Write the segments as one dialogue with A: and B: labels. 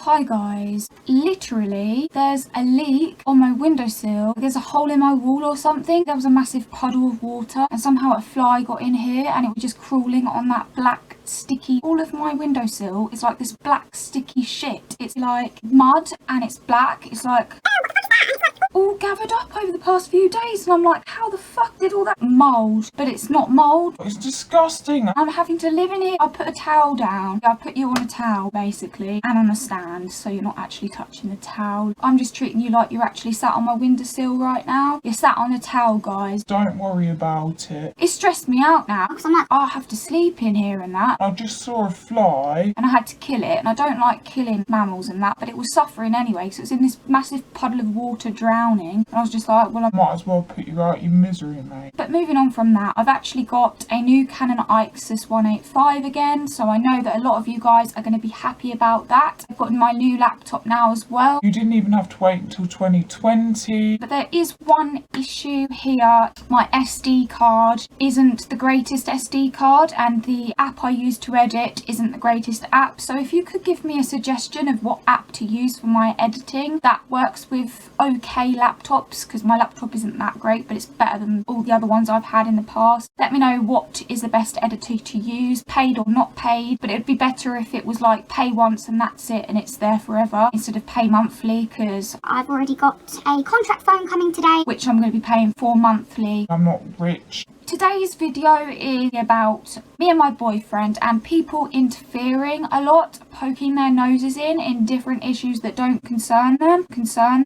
A: Hi guys, literally there's a leak on my windowsill. There's a hole in my wall or something. There was a massive puddle of water and somehow a fly got in here and it was just crawling on that black sticky. All of my windowsill is like this black sticky shit. It's like mud and it's black. It's like all gathered up over the past few days and I'm like, how the fuck did all that mould? But it's not mould.
B: It's disgusting.
A: I'm having to live in here. I put a towel down. I put you on a towel basically and on a stand so you're not actually touching the towel. I'm just treating you like you're actually sat on my windowsill right now. You're sat on a towel, guys.
B: Don't worry about it.
A: It stressed me out now because I'm like, I'll have to sleep in here and that.
B: I just saw a fly.
A: And I had to kill it, and I don't like killing mammals and that, but it was suffering anyway, so it's in this massive puddle of water drowning, and I was just like, well, I
B: Might as well put you out your misery, mate.
A: But moving on from that, I've actually got a new Canon IXUS 185 again, so I know that a lot of you guys are going to be happy about that. I've got my new laptop now as well.
B: You didn't even have to wait until 2020.
A: But there is one issue here. My SD card isn't the greatest SD card, and the app I use to edit isn't the greatest app. So if you could give me a suggestion of what app to use for my editing that works with okay laptops, because my laptop isn't that great, but it's better than all the other ones I've had in the past. Let me know what is the best editor to use, paid or not paid, but it'd be better if it was like pay once and that's it and it's there forever, instead of pay monthly, because
C: I've already got a contract phone coming today,
A: which I'm going to be paying for monthly.
B: I'm not rich.
A: Today's video is about me and my boyfriend and people interfering a lot, poking their noses in different issues that don't concern them. Concern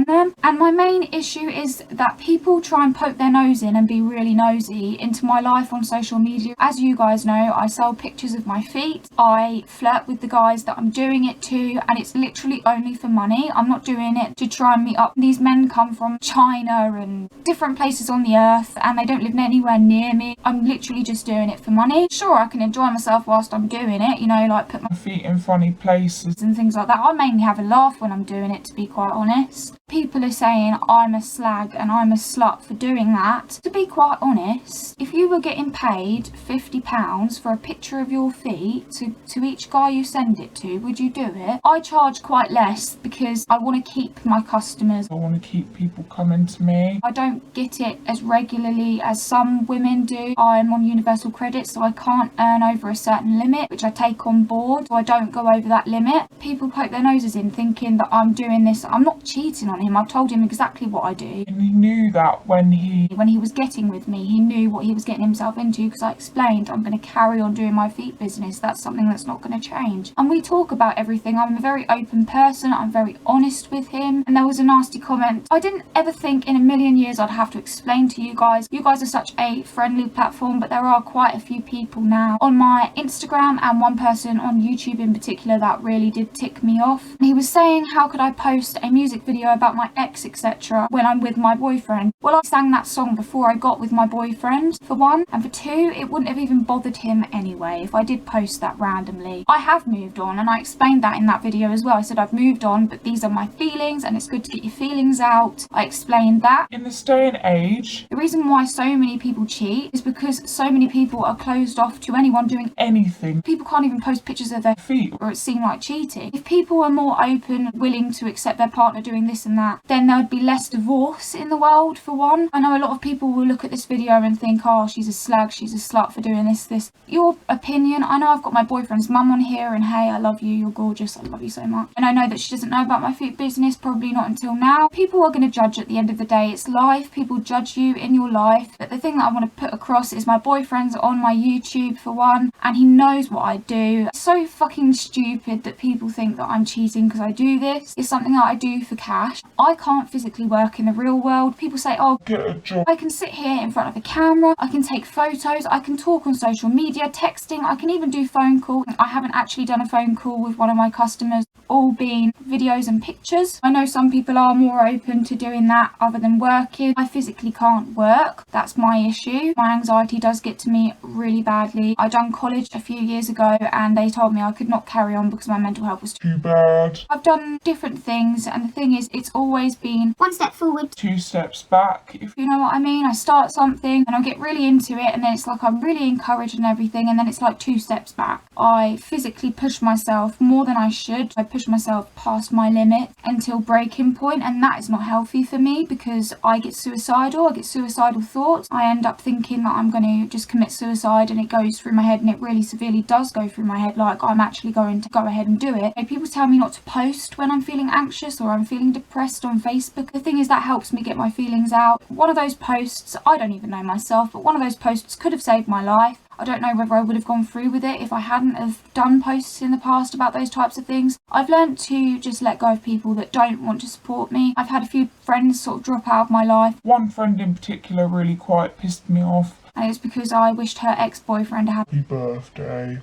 A: them. And my main issue is that people try and poke their nose in and be really nosy into my life on social media. As you guys know, I sell pictures of my feet. I flirt with the guys that I'm doing it to, and it's literally only for money. I'm not doing it to try and meet up. These men come from China and different places on the earth and they don't live anywhere near me. I'm literally just doing it for money. Sure, I can enjoy myself whilst I'm doing it, you know, like put my
B: Feet in funny places.
A: and things like that. I mainly have a laugh when I'm doing it, to be quite honest. People are saying I'm a slag and I'm a slut for doing that. To be quite honest, if you were getting paid £50 for a picture of your feet to each guy you send it to, would you do it? I charge quite less because I want to keep my customers.
B: I want to keep people coming to me.
A: I don't get it as regularly as some women do. I'm on universal credit, so I can't earn over a certain limit, which I take on board, so I don't go over that limit. People poke their noses in thinking that I'm doing this. I'm not cheating on him. I've told him exactly what I do.
B: And he knew that when he
A: was getting with me, he knew what he was getting himself into, because I explained I'm going to carry on doing my feet business. That's something that's not going to change. And we talk about everything. I'm a very open person. I'm very honest with him. And there was a nasty comment. I didn't ever think in a million years I'd have to explain to you guys. You guys are such a friendly platform, but there are quite a few people now on my Instagram and one person on YouTube in particular that really did tick me off. And he was saying, how could I post a music video about my ex, etc. when I'm with my boyfriend? Well, I sang that song before I got with my boyfriend, for one, and for two, it wouldn't have even bothered him anyway if I did post that randomly. I have moved on, and I explained that in that video as well. I said I've moved on, but these are my feelings and it's good to get your feelings out. I explained that.
B: in this day and age,
A: The reason why so many people cheat is because so many people are closed off to anyone doing.
B: anything,
A: People can't even post pictures of their
B: feet.
A: or it seemed like cheating. If people were more open, willing to accept their partner doing this and that, then there would be less divorce in the world, for one. I know a lot of people will look at this video and think, oh, she's a slag, she's a slut for doing this. Your opinion. I know I've got my boyfriend's mum on here, and hey, I love you, you're gorgeous, I love you so much. And I know that she doesn't know about my feet business, probably not until now. People are going to judge at the end of the day. It's life. People judge you in your life. But the thing that I want to put across is my boyfriend's on my YouTube, for one, and he knows what I do. It's so fucking stupid that people think that I'm cheating because I do this. It's something that I do for cash. I can't physically work in the real world. People say, oh,
B: Get a job.
A: I can sit here in front of a camera, I can take photos, I can talk on social media, texting, I can even do phone call. I haven't actually done a phone call with one of my customers. all been videos and pictures. I know some people are more open to doing that other than working. I physically can't work. That's my issue. My anxiety does get to me really badly. I done college a few years ago and they told me I could not carry on because my mental health was
B: too bad.
A: I've done different things, and the thing is, it's always been
C: one step forward,
B: 2 steps back. If
A: you know what I mean. I start something and I get really into it, and then it's like I'm really encouraged and everything, and then it's like 2 steps back. I physically push myself more than I should. I push myself past my limit until breaking point, and that is not healthy for me because I get suicidal. I get suicidal thoughts. I end up thinking that I'm going to just commit suicide, and it goes through my head, and it really severely does go through my head, like I'm actually going to go ahead and do it. And people tell me not to post when I'm feeling anxious or I'm feeling depressed on Facebook. The thing is, that helps me get my feelings out. One of those posts, I don't even know myself, but one of those posts could have saved my life. I don't know whether I would have gone through with it if I hadn't have done posts in the past about those types of things. I've learned to just let go of people that don't want to support me. I've had a few friends sort of drop out of my life.
B: One friend in particular really quite pissed me off.
A: And it's because I wished her ex-boyfriend a happy
B: birthday.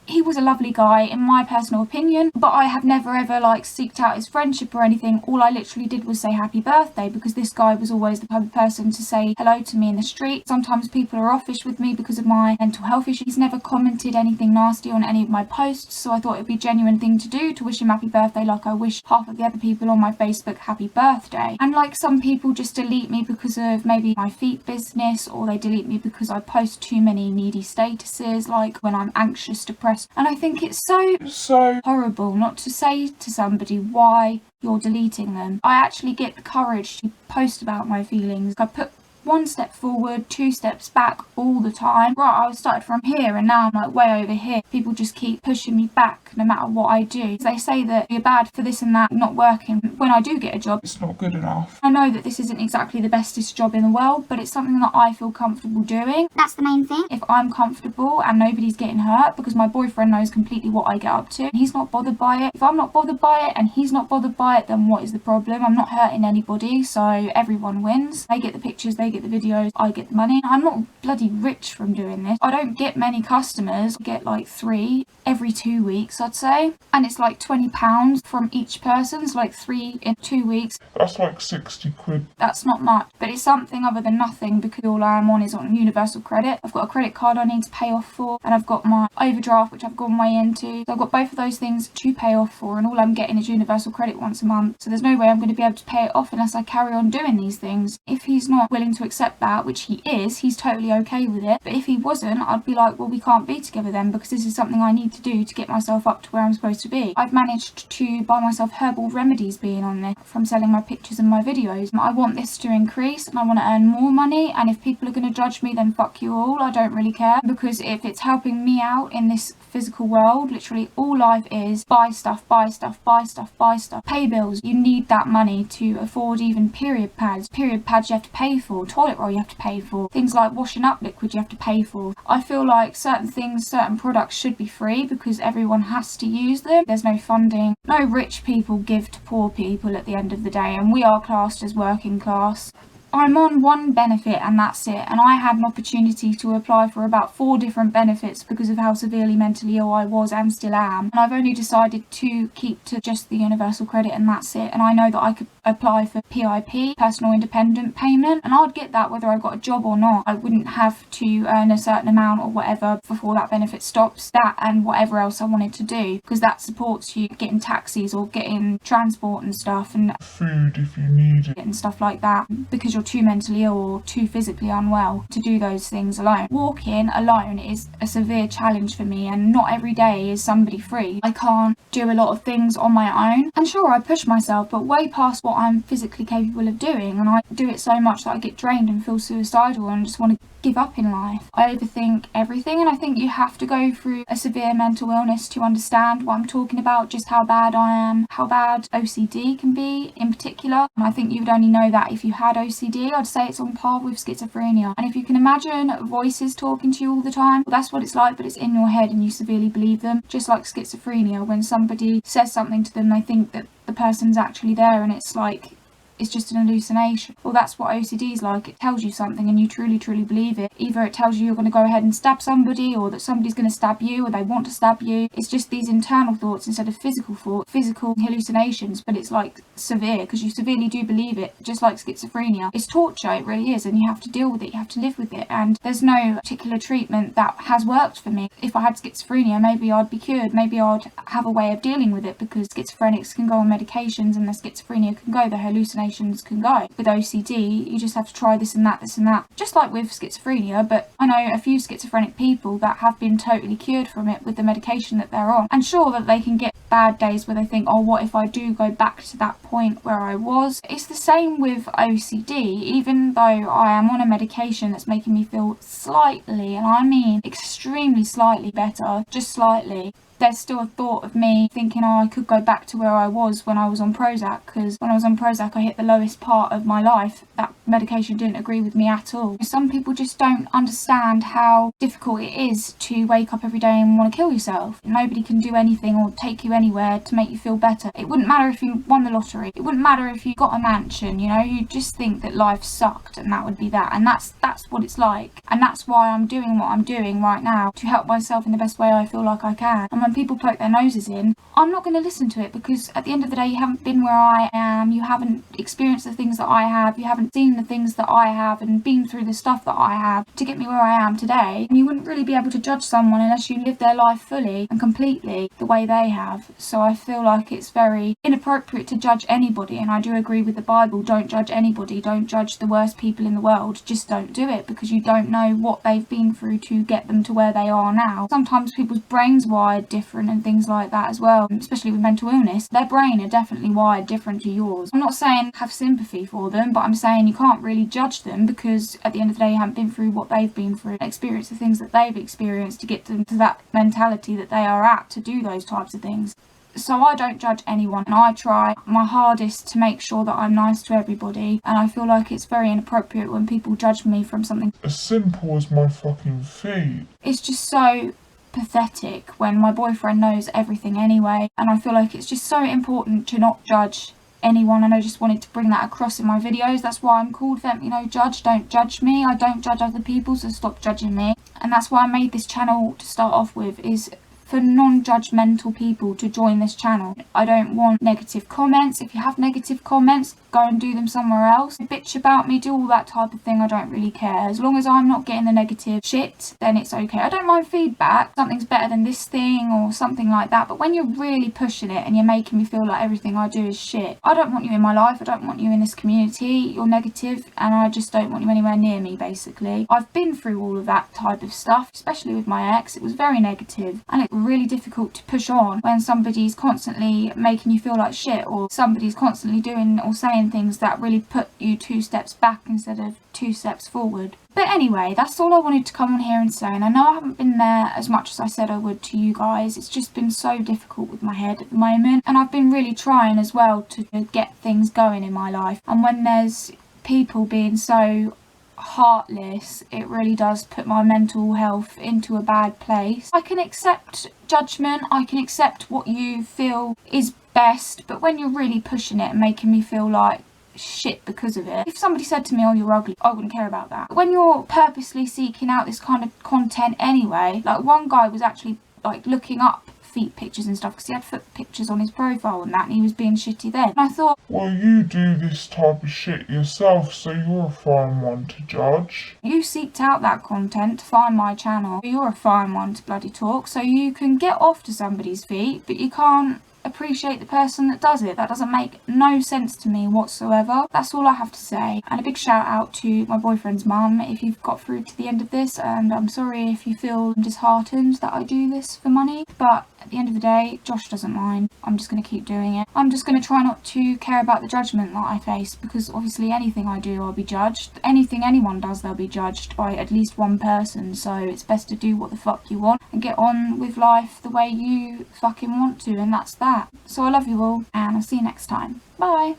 A: He was a lovely guy in my personal opinion, but I have never ever seeked out his friendship or anything. All I literally did was say happy birthday because this guy was always the type of person to say hello to me in the street. Sometimes people are offish with me because of my mental health issues. He's never commented anything nasty on any of my posts, so I thought it'd be a genuine thing to do to wish him happy birthday like I wish half of the other people on my Facebook happy birthday. And some people just delete me because of maybe my feet business, or they delete me because I post too many needy statuses, like when I'm anxious, depressed. And I think it's so horrible not to say to somebody why you're deleting them. I actually get the courage to post about my feelings. I put 1 step forward, 2 steps back all the time. Right, I started from here and now I'm way over here. People just keep pushing me back no matter what I do. They say that you're bad for this and that, not working. When I do get a job,
B: it's not good enough.
A: I know that this isn't exactly the bestest job in the world, but it's something that I feel comfortable doing.
C: That's the main thing.
A: If I'm comfortable and nobody's getting hurt, because my boyfriend knows completely what I get up to, he's not bothered by it. If I'm not bothered by it and he's not bothered by it, then what is the problem? I'm not hurting anybody, so everyone wins. They get the pictures, they get the videos, I get the money. I'm not bloody rich from doing this. I don't get many customers. I get 3 every 2 weeks, I'd say, and it's £20 from each person, so 3 in 2 weeks.
B: That's 60 quid.
A: That's not much, but it's something other than nothing because all I am on is on universal credit. I've got a credit card I need to pay off for, and I've got my overdraft which I've gone way into. So I've got both of those things to pay off for, and all I'm getting is universal credit once a month. So there's no way I'm going to be able to pay it off unless I carry on doing these things. If he's not willing to accept that, which he is, he's totally okay with it. But if he wasn't, I'd be like, well, we can't be together then because this is something I need to do to get myself up to where I'm supposed to be. I've managed to buy myself herbal remedies being on this from selling my pictures and my videos. I want this to increase and I want to earn more money, and if people are going to judge me, then fuck you all. I don't really care, because if it's helping me out in this physical world, literally all life is buy stuff, buy stuff, buy stuff, buy stuff, pay bills. You need that money to afford even period pads. Period pads you have to pay for, toilet roll you have to pay for, things like washing up liquid you have to pay for. I feel like certain things, certain products should be free because everyone has to use them. There's no funding. No rich people give to poor people at the end of the day, and we are classed as working class. I'm on one benefit and that's it, and I had an opportunity to apply for about 4 different benefits because of how severely mentally ill I was and still am, and I've only decided to keep to just the universal credit and that's it. And I know that I could apply for PIP, personal independent payment, and I'd get that whether I got a job or not. I wouldn't have to earn a certain amount or whatever before that benefit stops. That and whatever else I wanted to do, because that supports you getting taxis or getting transport and stuff, and
B: food if you need it
A: and stuff like that, because you're too mentally ill or too physically unwell to do those things alone. Walking alone is a severe challenge for me, and not every day is somebody free. I can't do a lot of things on my own, and sure, I push myself, but way past what I'm physically capable of doing, and I do it so much that I get drained and feel suicidal and just want to give up in life. I overthink everything, and I think you have to go through a severe mental illness to understand what I'm talking about, just how bad I am, how bad OCD can be in particular. And I think you would only know that if you had OCD. I'd say it's on par with schizophrenia. And if you can imagine voices talking to you all the time, well, that's what it's like, but it's in your head and you severely believe them. Just like schizophrenia, when somebody says something to them, they think that the person's actually there, and it's like it's just an hallucination. Well, that's what OCD is like. It tells you something and you truly believe it. Either it tells you you're going to go ahead and stab somebody, or that somebody's going to stab you, or they want to stab you. It's just these internal thoughts instead of physical thoughts, physical hallucinations, but it's like severe because you severely do believe it, just like schizophrenia. It's torture, it really is, and you have to deal with it, you have to live with it, and there's no particular treatment that has worked for me. If I had schizophrenia, maybe I'd be cured, maybe I'd have a way of dealing with it, because schizophrenics can go on medications and the schizophrenia can go, the hallucinations can go. With OCD, you just have to try this and that, just like with schizophrenia. But I know a few schizophrenic people that have been totally cured from it with the medication that they're on, and sure that they can get bad days where they think, oh, what if I do go back to that point where I was? It's the same with OCD. Even though I am on a medication that's making me feel slightly, and I mean extremely slightly better, just slightly, there's still a thought of me thinking, oh, I could go back to where I was when I was on Prozac, because when I was on Prozac I hit the lowest part of my life. That medication didn't agree with me at all. Some people just don't understand how difficult it is to wake up every day and want to kill yourself. Nobody can do anything or take you anywhere to make you feel better. It wouldn't matter if you won the lottery, it wouldn't matter if you got a mansion, you know, you just think that life sucked and that would be that, and that's what it's like. And that's why I'm doing what I'm doing right now, to help myself in the best way I feel like I can. And when people poke their noses in, I'm not going to listen to it, because at the end of the day, you haven't been where I am, you haven't experienced the things that I have, you haven't seen the things that I have and been through the stuff that I have to get me where I am today. And you wouldn't really be able to judge someone unless you live their life fully and completely the way they have. So I feel like it's very inappropriate to judge anybody, and I do agree with the Bible, don't judge anybody, don't judge the worst people in the world, just don't do it, because you don't know what they've been through to get them to where they are now. Sometimes people's brains wired different and things like that as well, especially with mental illness. Their brain are definitely wired different to yours. I'm not saying have sympathy for them, but I'm saying you can't really judge them, because at the end of the day you haven't been through what they've been through, experienced the things that they've experienced to get them to that mentality that they are at to do those types of things. So I don't judge anyone, and I try my hardest to make sure that I'm nice to everybody, and I feel like it's very inappropriate when people judge me from something
B: as simple as my fucking feet.
A: It's just so pathetic when my boyfriend knows everything anyway, and I feel like it's just so important to not judge anyone, and I just wanted to bring that across in my videos. That's why I'm called Vent Me No Judge. Don't judge me. I don't judge other people, so stop judging me. And that's why I made this channel to start off with, is for non-judgmental people to join this channel. I don't want negative comments. If you have negative comments, go and do them somewhere else. Bitch about me, do all that type of thing, I don't really care. As long as I'm not getting the negative shit, then it's okay. I don't mind feedback, something's better than this thing or something like that, but when you're really pushing it and you're making me feel like everything I do is shit, I don't want you in my life, I don't want you in this community, you're negative, and I just don't want you anywhere near me, basically. I've been through all of that type of stuff, especially with my ex. It was very negative, and it's really difficult to push on when somebody's constantly making you feel like shit, or somebody's constantly doing or saying things that really put you 2 steps back instead of 2 steps forward. But anyway, that's all I wanted to come on here and say, and I know I haven't been there as much as I said I would to you guys. It's just been so difficult with my head at the moment, and I've been really trying as well to get things going in my life, and when there's people being so heartless, it really does put my mental health into a bad place. I can accept judgment, I can accept what you feel is best, but when you're really pushing it and making me feel like shit because of it, if somebody said to me, oh, you're ugly, I wouldn't care about that. But when you're purposely seeking out this kind of content anyway, like one guy was actually like looking up feet pictures and stuff because he had foot pictures on his profile and that, and he was being shitty then. And I thought,
B: well, you do this type of shit yourself, so you're a fine one to judge.
A: you seeked out that content to find my channel, you're a fine one to bloody talk, so you can get off to somebody's feet, but you can't appreciate the person that does it. That doesn't make no sense to me whatsoever. That's all I have to say. And a big shout out to my boyfriend's mum if you've got through to the end of this, and I'm sorry if you feel disheartened that I do this for money, but at the end of the day, Josh doesn't mind. I'm just going to keep doing it. I'm just going to try not to care about the judgment that I face, because obviously anything I do I'll be judged. Anything anyone does they'll be judged by at least one person, so it's best to do what the fuck you want and get on with life the way you fucking want to, and that's that. So I love you all, and I'll see you next time. Bye.